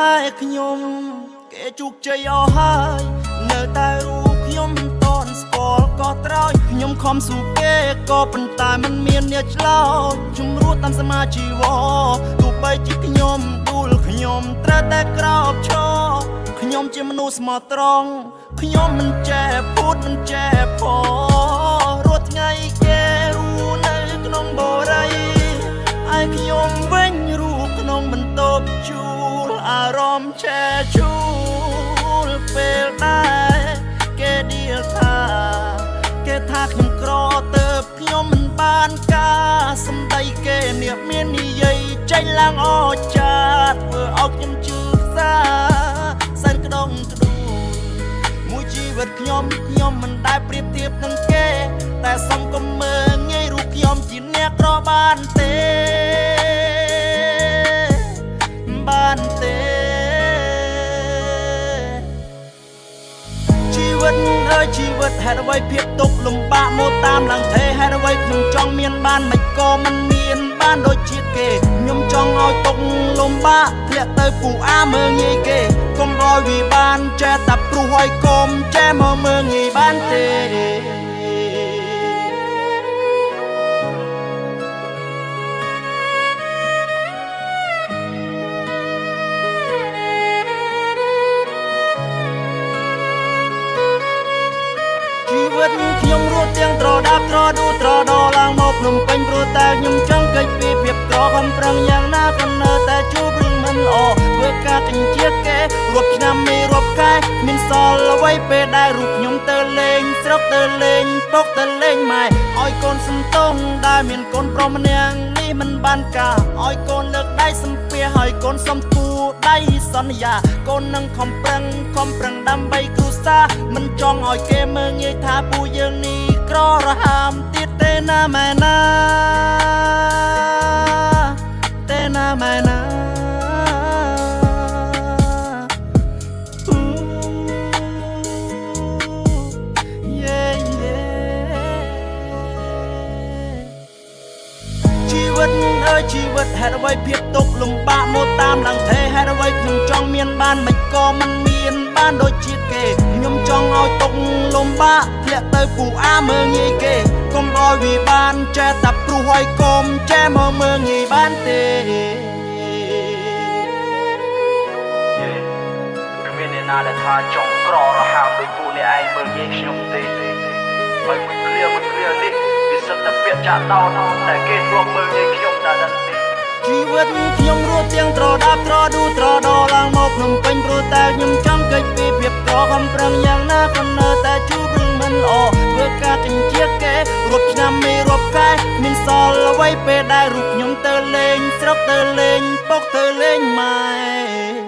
hai nhom kẻ chụp chơi ao hai nở tai ru nhom tôn sport có trói nhom khom su kẻ có bàn tayมันmiênเนี่ยเล่าจุ่มรู้ตามสมาชีวอตูไปจิกnhomดูลnhom ตระแต่กรอบชอnhom ជាមនុស្សស្មោះត្រង់nhom មិនចេះพูดមិនចេះพอរត់ថ្ងៃគេรู้នៅក្នុងបរិយai nhom វិញรู้ក្នុងបន្ទប់ជួលអារម្មណ៍ឆេះជួលពេលដែរគេឌីលថាគេថាខ្ញុំក្រទៅខ្ញុំមិនបានការសម្ដីគេនេះមាននិយាយចេញឡើងអចាតធ្វើឲ្យខ្ញុំជឿសាសែនក្តងក្ដួលមួយជីវិតខ្ញុំមិនដែលប្រៀបធៀបនឹងគេតែសុំកុំមើលងាយរូបខ្ញុំជាអ្នកក្របានទេជីវិតអើយជីវិតហេតុអ្វីភាពទុក្ខលំបាកមកតាមឡើងទេហេតុអ្វីខ្ញុំចង់មានបានមិនក៏មិនមានបានដូចជាគេខ្ញុំចង់ឲ្យទុក្ខលំបាកធ្លាក់ទៅពូអាមើងងាយគេកុំឲ្យវាបានចេះតែព្រោះឲ្យកុំចេះមកមើងងាយបានទេខ្ញុំរត់ទាំងត្រដាប់ត្រដួត្រដឡើងមកភ្នំពេញព្រោះតែខ្ញុំចង់កិច្ចពីភាពក្រខំប្រឹងយ៉ាងណាក៏នៅតែជួបរឿងមិនល្អធ្វើការទិញជាគេរាប់ឆ្នាំមេរាប់ខែមានសល់អ្វីពេលដែលរូបខ្ញុំទៅលេងស្រុកទៅលេងពុកទៅលេងម៉ែឲ្យកូនសំទងដែលមានកូនប្រុសម្នាក់នេះមិនបានការឲ្យកូនលើកដៃសំពះឲ្យកូនសំគូដៃសន្យាកូននឹងខំប្រឹងដើម្បីគ្រួសារមិនចង់ឲ្យគេមើងងាយថាពូយើងនេះក្ររហាមទៀតទេណាម៉ែណាទេណាម៉ែណាជីវិតអើយជីវិតហេតុអ្វីភាពទុក្ខលំបាកមកតាមឡើងទេហេតុអ្វីខ្ញុំចង់មានបានមិនក៏មិនមានបានដូចជាគេខ្ញុំចង់ឲ្យទុក្ខលំបាកធ្លាក់ទៅពូអាមើងងាយគេកុំឲ្យវាបានចេះតែព្រោះឲ្យកុំចេះមកមើងងាយបានទេគ្មានអ្នកណាដែលថាចង់ក្ររហាមដោយពូនេះឯងមើងងាយខ្ញុំទេបើមួយគ្រានេះវាសិតតែពាក្យចាក់ដោតតែគេធ្លាប់មើងងាយខ្ញុំដល់ដឹងទេជីវិតខ្ញុំរត់ទាំងត្រដាប់ត្រដួត្រដឡើងមកភ្នំពេញព្រោះតែខ្ញុំចង់កិច្ចពីភាពក្រខំប្រឹងយ៉ាងណាក៏នៅតែជួបរឿងមិនល្អធ្វើការទិញជាគេរាប់ឆ្នាំមេរាប់ខែមានសល់អ្វីពេលដែលរូបខ្ញុំទៅលេងស្រុកទៅលេងពុកទៅលេងម៉ែ